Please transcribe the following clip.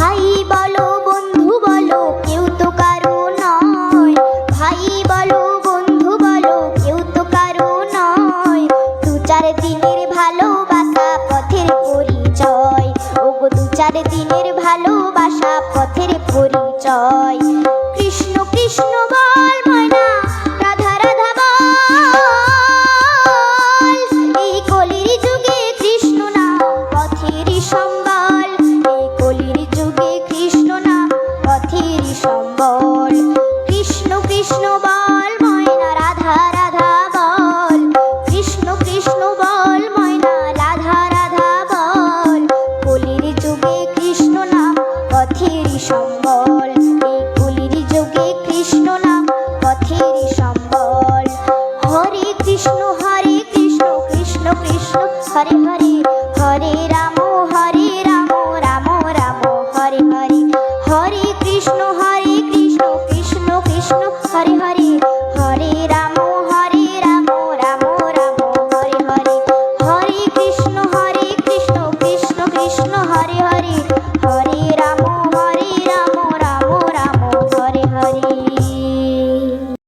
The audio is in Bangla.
ভাই বলো বন্ধু বলো কেউ তো কারো নয়, ভাই বলো বন্ধু বলো কেউ তো কারো নয়। দু চার দিনের ভালোবাসা পথের পরিচয়, ওগো দু চার দিনের ভালোবাসা পথের পরিচয়। কৃষ্ণ কৃষ্ণ বল ময়না, রাধা রাধা বল, এই কলির যুগে কৃষ্ণ নাম পথের সম্বল, এই কলির যুগে কৃষ্ণ নাম পথের সম্বল। কৃষ্ণ কৃষ্ণ বল ময়না, রাধা রাধা বল, কৃষ্ণ কৃষ্ণ বল ময়না, রাধা রাধা বল, কলির যুগে কৃষ্ণ নাম পথের সম্বল।